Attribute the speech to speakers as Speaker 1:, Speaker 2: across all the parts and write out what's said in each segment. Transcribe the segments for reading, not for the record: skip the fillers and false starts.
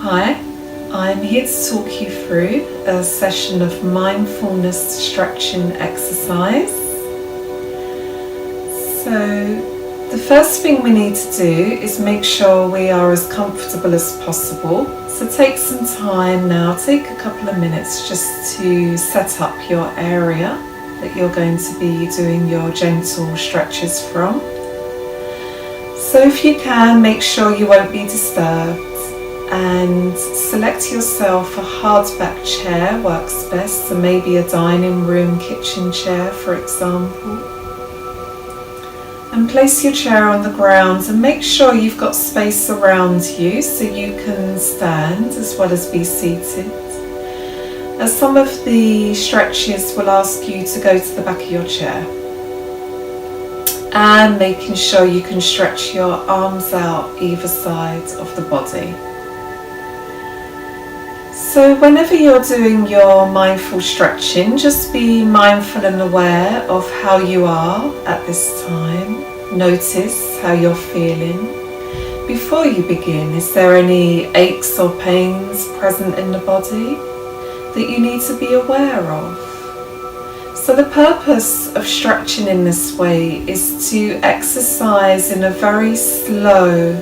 Speaker 1: Hi, I'm here to talk you through a session of mindfulness stretching exercise. So, the first thing we need to do is make sure we are as comfortable as possible. So take some time now, take a couple of minutes just to set up your area that you're going to be doing your gentle stretches from. So if you can, make sure you won't be disturbed and select yourself a hardback chair, works best, so maybe a dining room kitchen chair for example. And place your chair on the ground and make sure you've got space around you so you can stand as well as be seated. As some of the stretches will ask you to go to the back of your chair. And making sure you can stretch your arms out either side of the body. So whenever you're doing your mindful stretching, just be mindful and aware of how you are at this time. Notice how you're feeling. Before you begin, is there any aches or pains present in the body that you need to be aware of? So the purpose of stretching in this way is to exercise in a very slow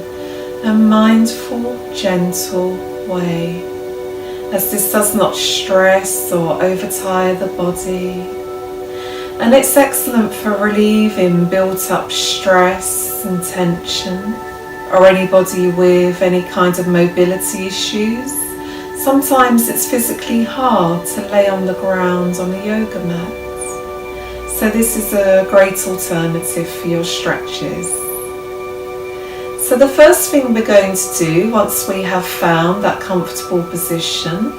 Speaker 1: and mindful, gentle way, as this does not stress or overtire the body. And it's excellent for relieving built up stress and tension, or anybody with any kind of mobility issues. Sometimes it's physically hard to lay on the ground on a yoga mat. So this is a great alternative for your stretches. So the first thing we're going to do, once we have found that comfortable position,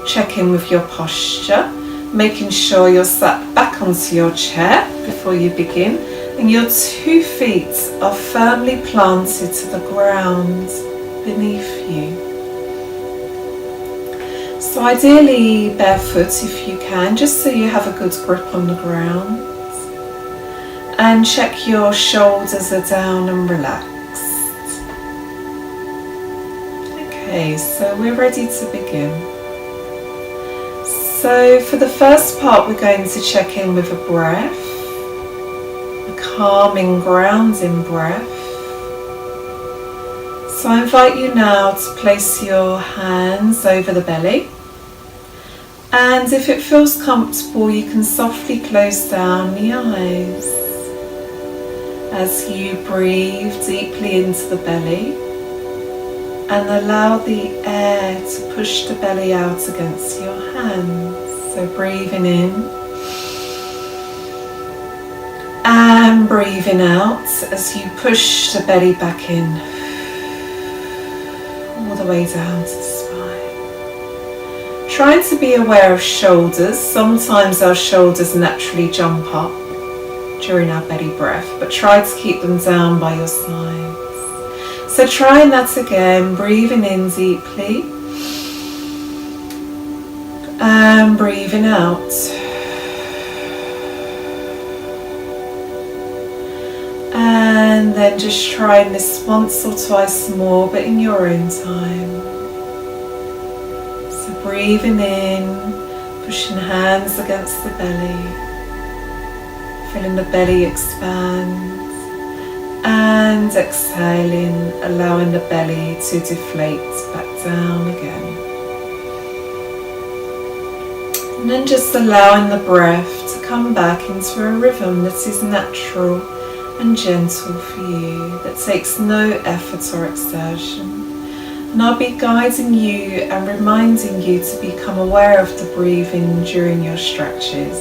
Speaker 1: check in with your posture, making sure you're sat back onto your chair before you begin, and your 2 feet are firmly planted to the ground beneath you. So ideally barefoot if you can, just so you have a good grip on the ground. And check your shoulders are down and relaxed. Okay, so we're ready to begin. So for the first part, we're going to check in with a breath, a calming, grounding breath. So I invite you now to place your hands over the belly. And if it feels comfortable, you can softly close down the eyes as you breathe deeply into the belly and allow the air to push the belly out against your hands. So breathing in and breathing out as you push the belly back in all the way down to the spine. Trying to be aware of shoulders. Sometimes our shoulders naturally jump up during our belly breath, but try to keep them down by your sides. So trying that again, breathing in deeply and breathing out. And then just trying this once or twice more, but in your own time. Breathing in, pushing hands against the belly, feeling the belly expand, and exhaling, allowing the belly to deflate back down again. And then just allowing the breath to come back into a rhythm that is natural and gentle for you, that takes no effort or exertion. And I'll be guiding you and reminding you to become aware of the breathing during your stretches.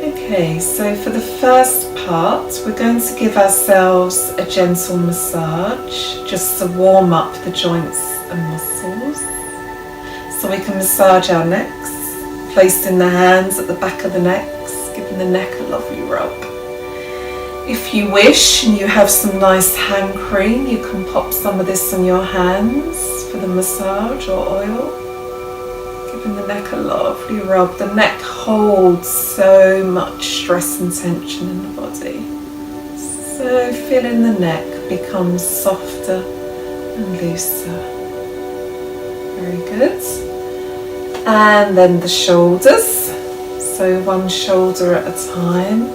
Speaker 1: Okay, so for the first part, we're going to give ourselves a gentle massage just to warm up the joints and muscles. So we can massage our necks, placing the hands at the back of the necks, giving the neck a lovely rub. If you wish and you have some nice hand cream, you can pop some of this on your hands for the massage or oil. Giving the neck a lovely rub. The neck holds so much stress and tension in the body. So So feeling the neck become softer and looser. Very good. And then the shoulders. So one shoulder at a time.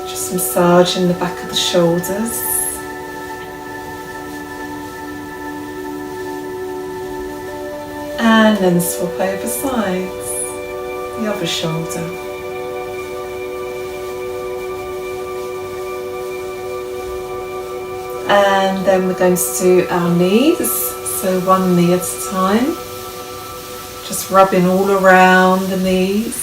Speaker 1: Just massaging the back of the shoulders. And then swap over sides. The other shoulder. And then we're going to do our knees, so one knee at a time. Just rubbing all around the knees.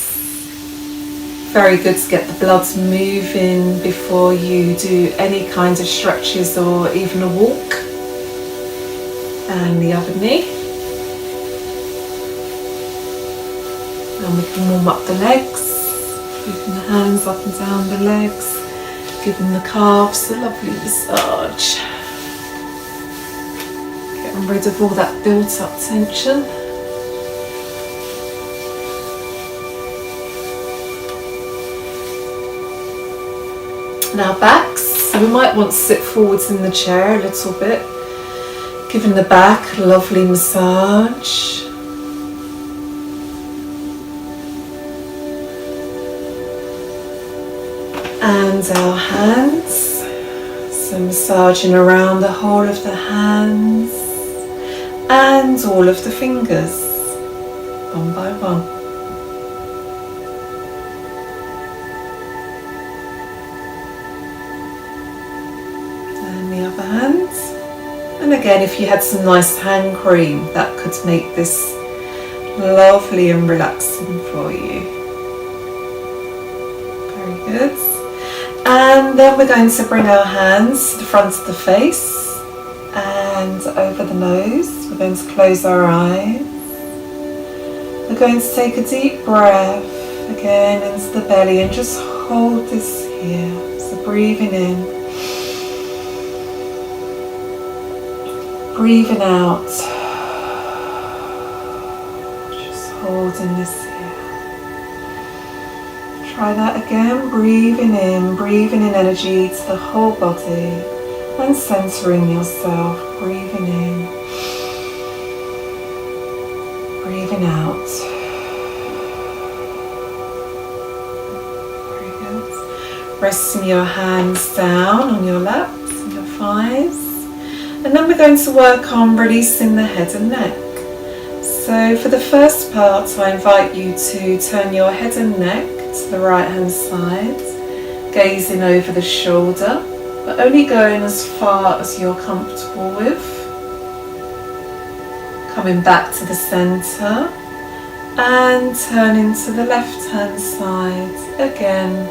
Speaker 1: Very good to get the blood moving before you do any kind of stretches or even a walk. And the other knee. And we can warm up the legs, moving the hands up and down the legs. Giving the calves a lovely massage. Getting rid of all that built up tension. Now backs, so we might want to sit forwards in the chair a little bit. Giving the back a lovely massage. And our hands, so massaging around the whole of the hands and all of the fingers, one by one. And the other hand. And again, if you had some nice hand cream, that could make this lovely and relaxing for you. Very good. And then we're going to bring our hands to the front of the face and over the nose. We're going to close our eyes. We're going to take a deep breath again into the belly and just hold this here. So breathing in, breathing out, just holding this here. Try that again, breathing in energy to the whole body and centering yourself, breathing in, breathing out. Very good. Resting your hands down on your laps and your thighs. And then we're going to work on releasing the head and neck. So for the first part, I invite you to turn your head and neck to the right hand side, gazing over the shoulder, but only going as far as you're comfortable with. Coming back to the centre and turning to the left hand side, again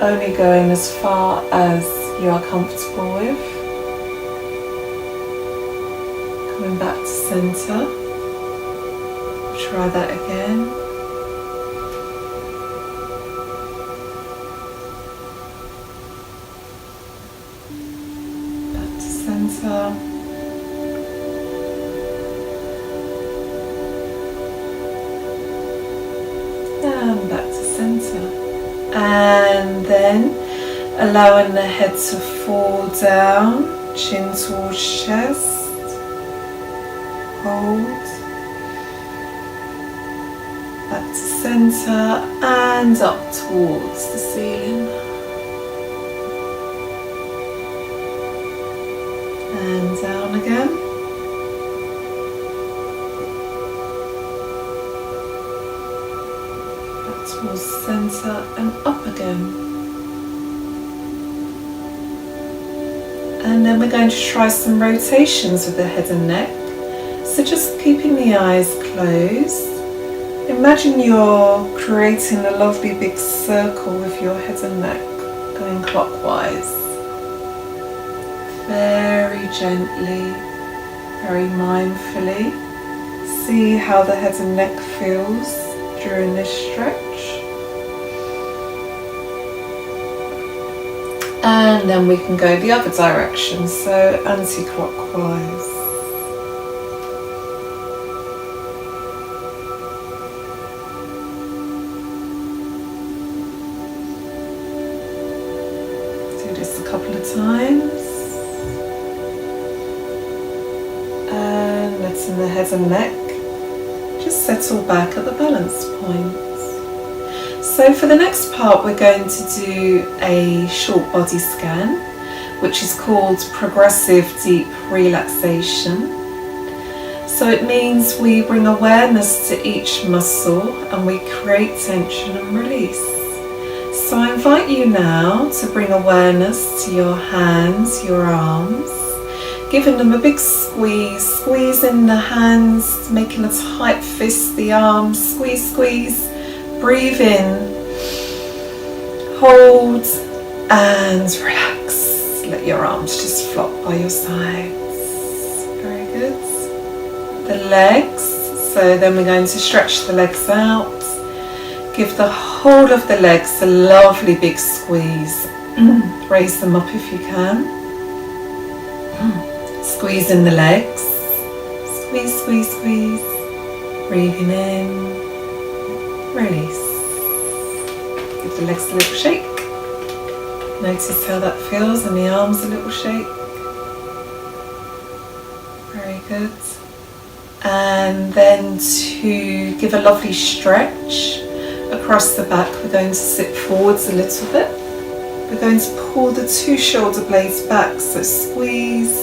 Speaker 1: only going as far as you are comfortable with. Coming back to centre. Try that again. Center. And back to center. And then allowing the head to fall down, chin towards chest. Hold. Back to center and up towards the ceiling. And down again. Back towards the centre and up again. And then we're going to try some rotations with the head and neck. So just keeping the eyes closed. Imagine you're creating a lovely big circle with your head and neck, going clockwise. Very gently, very mindfully. See how the head and neck feels during this stretch. And then we can go the other direction, so anti-clockwise. Do this a couple of times. And letting the head and neck just settle back at the balance point. So for the next part, we're going to do a short body scan, which is called progressive deep relaxation. So it means we bring awareness to each muscle and we create tension and release. So I invite you now to bring awareness to your hands, your arms, giving them a big squeeze, squeezing the hands, making a tight fist, the arms, squeeze, squeeze, breathe in, hold and relax. Let your arms just flop by your sides. Very good. The legs, so then we're going to stretch the legs out. Give the whole of the legs a lovely big squeeze. Raise them up if you can. Squeeze in the legs. Squeeze, squeeze, squeeze. Breathing in. Release. Give the legs a little shake. Notice how that feels, and the arms a little shake. Very good. And then to give a lovely stretch across the back, we're going to sit forwards a little bit. We're going to pull the two shoulder blades back, so squeeze,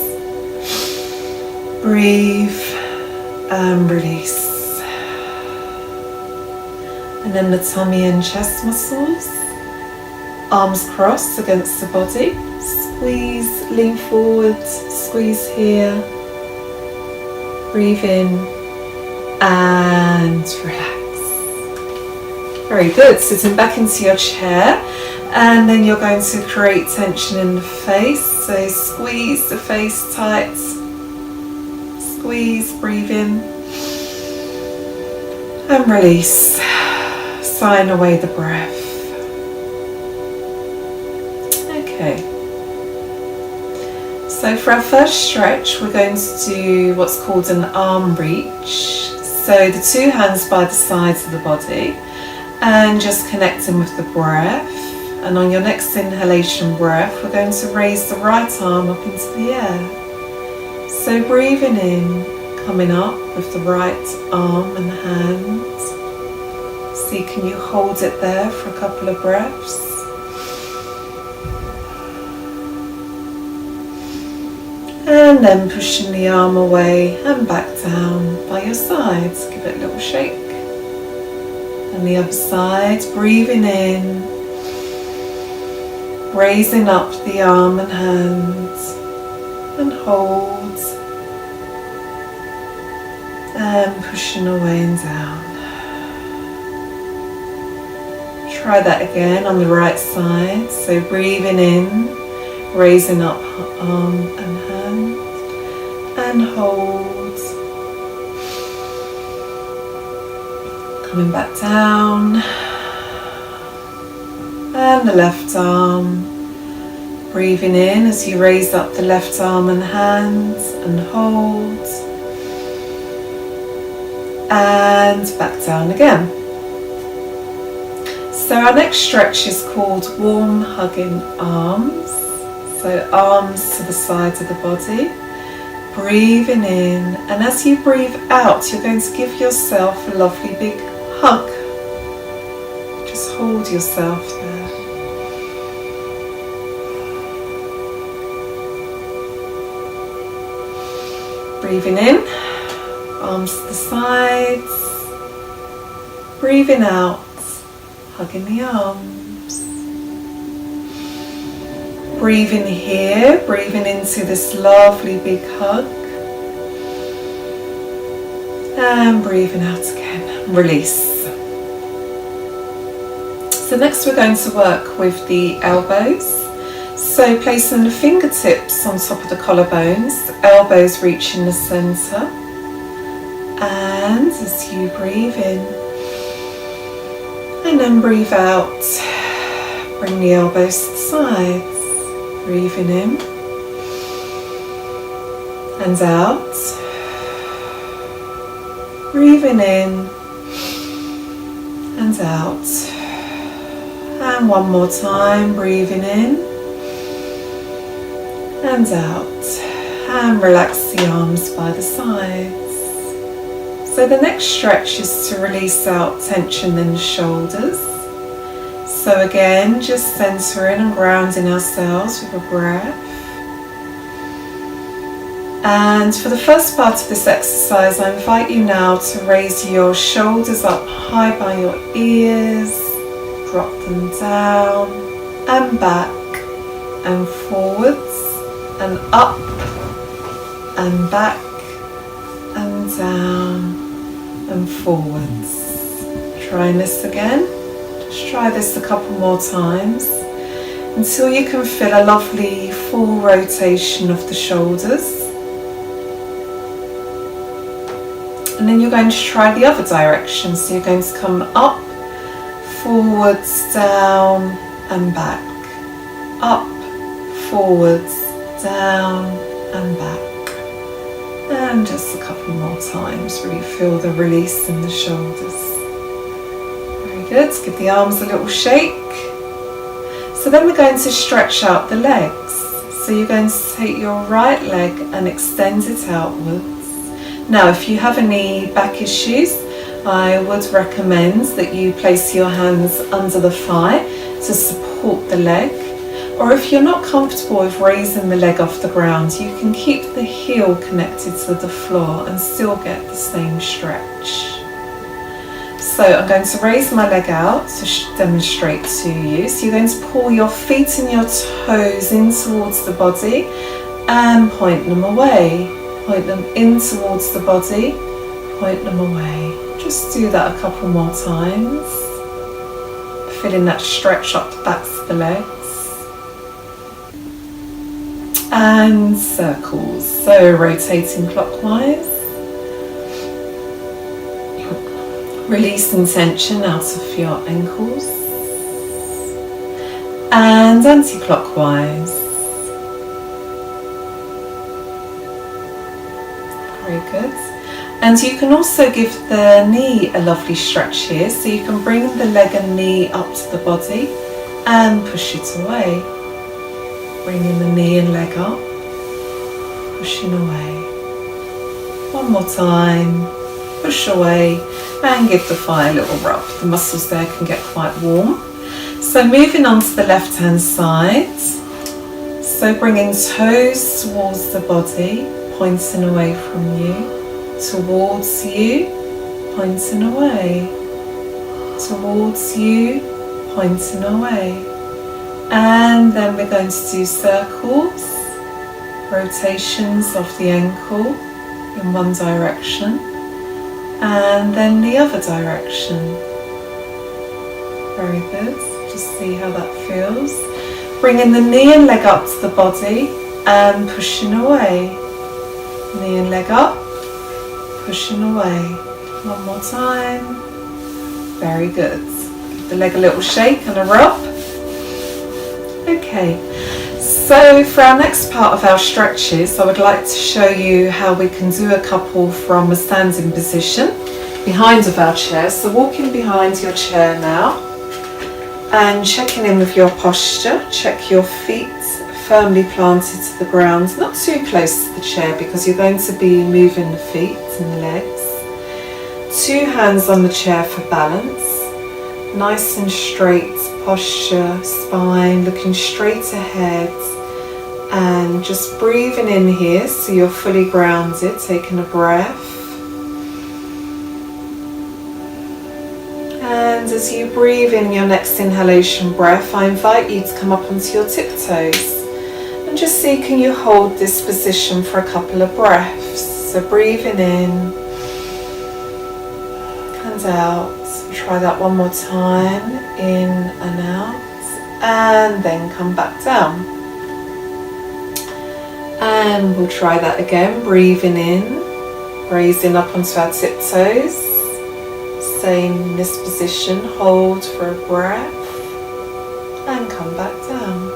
Speaker 1: breathe and release. And then the tummy and chest muscles, arms crossed against the body, squeeze, lean forward, squeeze here, breathe in and relax. Very good. Sitting back into your chair, and then you're going to create tension in the face. So squeeze the face tight, squeeze, breathe in and release. Sign away the breath. Okay. So for our first stretch, we're going to do what's called an arm reach. So the two hands by the sides of the body and just connecting with the breath. And on your next inhalation breath, we're going to raise the right arm up into the air. So breathing in, coming up with the right arm and hand. See, can you hold it there for a couple of breaths? And then pushing the arm away and back down by your sides. Give it a little shake. And the other side, breathing in, raising up the arm and hand, and hold, and pushing away and down. Try that again on the right side. So breathing in, raising up arm and hand, and hold. Coming back down. And the left arm. Breathing in as you raise up the left arm and hand, and hold. And back down again. So our next stretch is called warm hugging arms. So arms to the sides of the body. Breathing in, and as you breathe out, you're going to give yourself a lovely big hug. Just hold yourself there. Breathing in, arms to the sides. Breathing out, hugging the arms. Breathing here, breathing into this lovely big hug. And breathing out again. Release. So next we're going to work with the elbows. So placing the fingertips on top of the collarbones, elbows reaching the centre. And as you breathe in, and then breathe out, bring the elbows to the sides. Breathing in and out. Breathing in and out. And one more time, breathing in and out, and relax the arms by the sides. So the next stretch is to release out tension in the shoulders. So again, just centering and grounding ourselves with a breath. And for the first part of this exercise, I invite you now to raise your shoulders up high by your ears, drop them down and back and forwards and up and back and down and forwards. Trying this again. Just try this a couple more times until you can feel a lovely full rotation of the shoulders. And then you're going to try the other direction. So you're going to come up, forwards, down and back. Up, forwards, down and back. And just a couple more times. Really feel the release in the shoulders. Very good. Give the arms a little shake. So then we're going to stretch out the legs. So you're going to take your right leg and extend it outwards. Now, if you have any back issues, I would recommend that you place your hands under the thigh to support the leg. Or if you're not comfortable with raising the leg off the ground, you can keep the heel connected to the floor and still get the same stretch. So I'm going to raise my leg out to demonstrate to you. So you're going to pull your feet and your toes in towards the body and point them away. Point them in towards the body, point them away. Just do that a couple more times. Feeling that stretch up the backs of the legs. And circles, so rotating clockwise. Releasing tension out of your ankles. And anti-clockwise. Very good. And you can also give the knee a lovely stretch here. So you can bring the leg and knee up to the body and push it away. Bringing the knee and leg up, pushing away. One more time. Push away and give the thigh a little rub. The muscles there can get quite warm. So moving on to the left hand side. So bringing toes towards the body, pointing away from you, towards you, pointing away, towards you, pointing away. And then we're going to do circles, rotations of the ankle in one direction, and then the other direction. Very good. Just see how that feels. Bringing the knee and leg up to the body and pushing away. Knee and leg up, pushing away. One more time. Very good. Give the leg a little shake and a rub. Okay, so for our next part of our stretches, I would like to show you how we can do a couple from a standing position behind of our chair. So walking behind your chair now and checking in with your posture. Check your feet firmly planted to the ground, not too close to the chair because you're going to be moving the feet and the legs. 2 hands on the chair for balance. Nice and straight posture, spine looking straight ahead, and just breathing in here so you're fully grounded, taking a breath. And as you breathe in your next inhalation breath, I invite you to come up onto your tiptoes and just see, can you hold this position for a couple of breaths. So breathing in and out. Try that one more time, in and out, and then come back down. And we'll try that again, breathing in, raising up onto our tiptoes, staying in this position, hold for a breath, and come back down.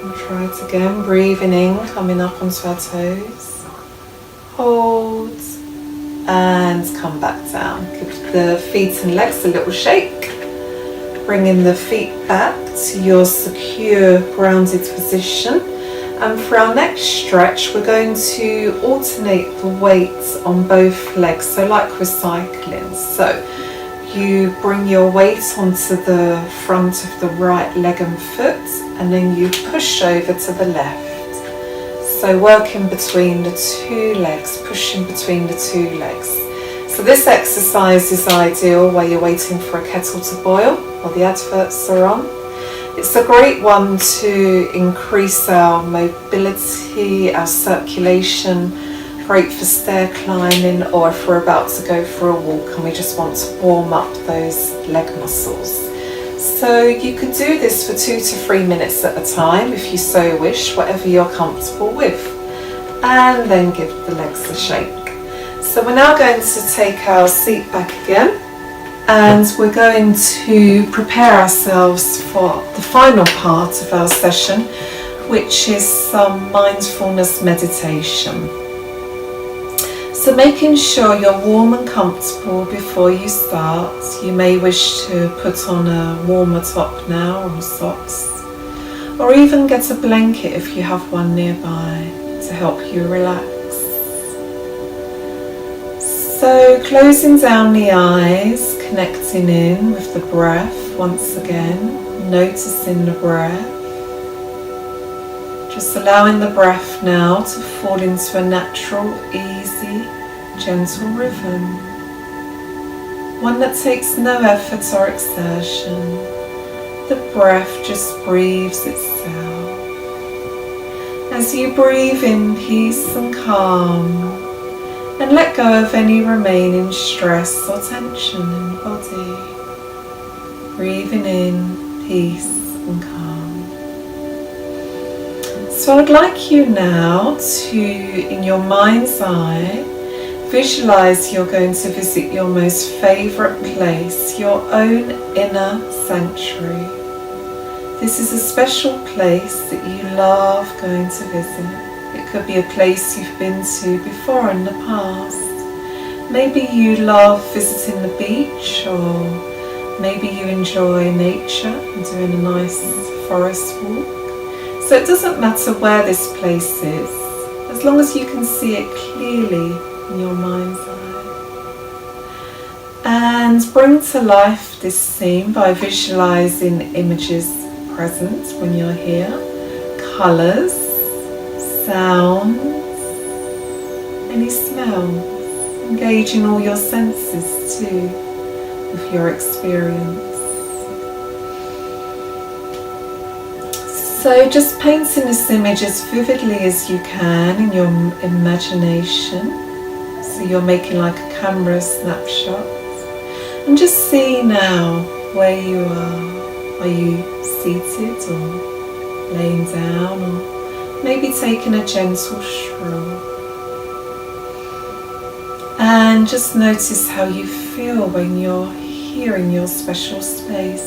Speaker 1: We'll try it again, breathing in, coming up onto our toes, hold, and come back down. Give the feet and legs a little shake. Bringing the feet back to your secure grounded position And for our next stretch, we're going to alternate the weights on both legs, so like we're cycling. So you bring your weight onto the front of the right leg and foot, and then you push over to the left. So working between the two legs, pushing between the two legs. So this exercise is ideal where you're waiting for a kettle to boil or the adverts are on. It's a great one to increase our mobility, our circulation, great for stair climbing, or if we're about to go for a walk and we just want to warm up those leg muscles. So you could do this for 2 to 3 minutes at a time if you so wish, whatever you're comfortable with. And then give the legs a shake. So we're now going to take our seat back again, and we're going to prepare ourselves for the final part of our session, which is some mindfulness meditation. So making sure you're warm and comfortable before you start. You may wish to put on a warmer top now or socks, or even get a blanket if you have one nearby to help you relax. So closing down the eyes, connecting in with the breath once again, noticing the breath. Just allowing the breath now to fall into a natural, easy, gentle rhythm. One that takes no effort or exertion. The breath just breathes itself. As you breathe in peace and calm, and let go of any remaining stress or tension in the body. Breathing in peace and calm. So I'd like you now to, in your mind's eye, visualize you're going to visit your most favorite place, your own inner sanctuary. This is a special place that you love going to visit. It could be a place you've been to before in the past. Maybe you love visiting the beach, or maybe you enjoy nature and doing a nice forest walk. So it doesn't matter where this place is, as long as you can see it clearly in your mind's eye. And bring to life this scene by visualizing images present when you're here, colours, sounds, any smells, engaging all your senses too with your experience. So just painting this image as vividly as you can in your imagination. So you're making like a camera snapshot. And just see now where you are. Are you seated or laying down, or maybe taking a gentle stroll? And just notice how you feel when you're here in your special space.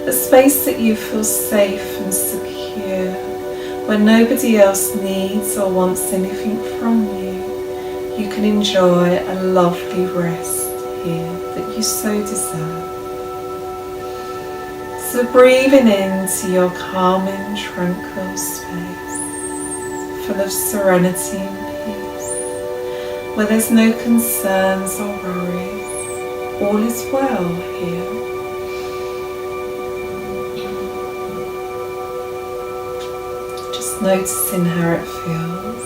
Speaker 1: A space that you feel safe and secure, where nobody else needs or wants anything from you. You can enjoy a lovely rest here that you so deserve. So breathing into your calming, tranquil space, full of serenity and peace, where there's no concerns or worries. All is well here. Just noticing how it feels.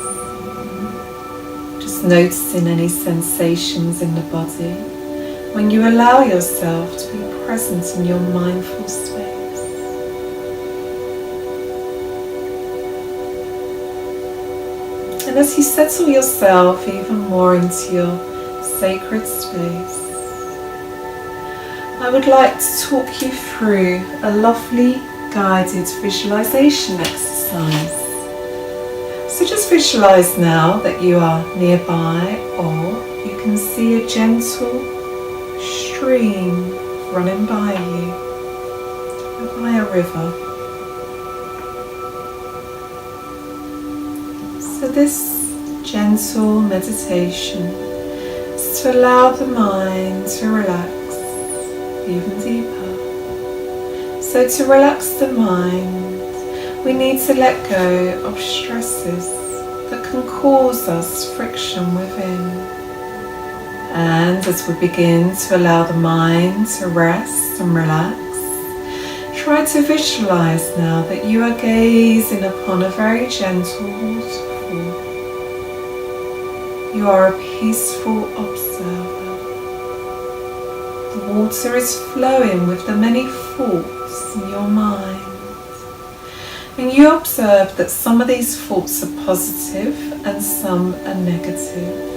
Speaker 1: Just noticing any sensations in the body when you allow yourself to be present in your mindful space. And as you settle yourself even more into your sacred space, I would like to talk you through a lovely guided visualization exercise. So just visualize now that you are nearby, or you can see a gentle stream running by you, by a river. So this gentle meditation is to allow the mind to relax even deeper. So to relax the mind, We need to let go of stresses that can cause us friction within. And as we begin to allow the mind to rest and relax, try to visualize now that you are gazing upon a very gentle waterfall. You are a peaceful observer. The water is flowing with the many thoughts in your mind. And you observe that some of these thoughts are positive and some are negative.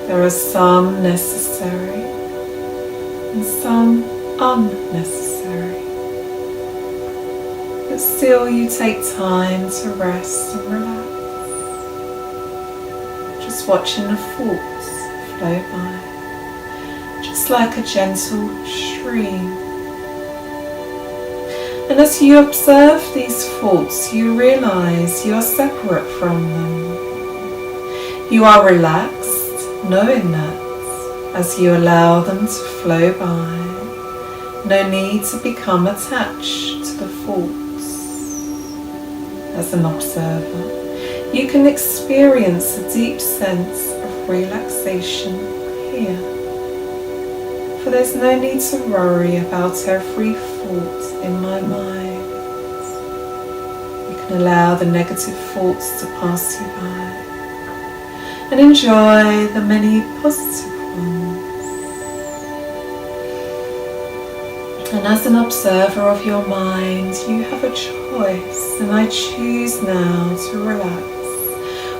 Speaker 1: There are some necessary and some unnecessary. But still you take time to rest and relax. Just watching the thoughts flow by, just like a gentle stream. And as you observe these thoughts, you realize you are separate from them. You are relaxed, knowing that as you allow them to flow by, no need to become attached to the thoughts. As an observer, you can experience a deep sense of relaxation here. For there's no need to worry about every thought in my mind. You can allow the negative thoughts to pass you by and enjoy the many positive ones. And as an observer of your mind, you have a choice, and I choose now to relax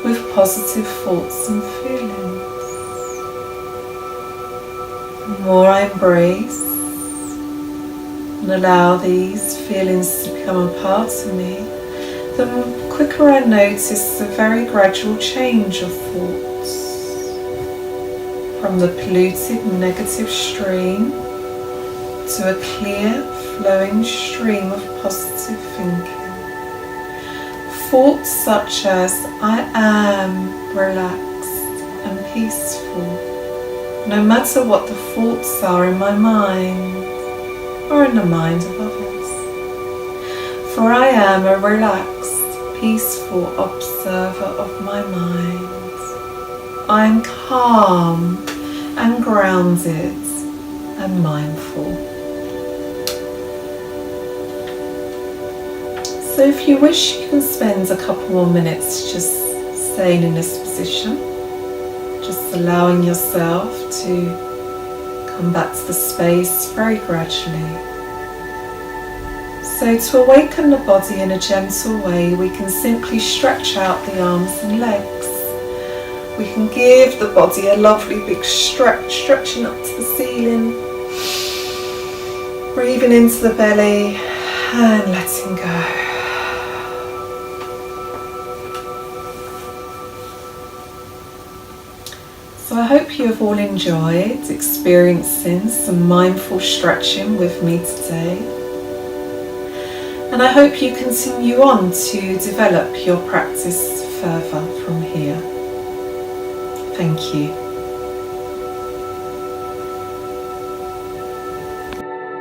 Speaker 1: with positive thoughts and feelings. The more I embrace and allow these feelings to become a part of me, the quicker I notice a very gradual change of thoughts from the polluted negative stream to a clear flowing stream of positive thinking. Thoughts such as I am relaxed and peaceful, no matter what the thoughts are in my mind or in the mind of others. For I am a relaxed, peaceful observer of my mind. I am calm and grounded and mindful. So if you wish, you can spend a couple more minutes just staying in this position. Just allowing yourself to come back to the space very gradually. So to awaken the body in a gentle way, we can simply stretch out the arms and legs. We can give the body a lovely big stretch, stretching up to the ceiling. Breathing into the belly and letting go. So I hope you have all enjoyed experiencing some mindful stretching with me today. And I hope you continue on to develop your practice further from here. Thank you.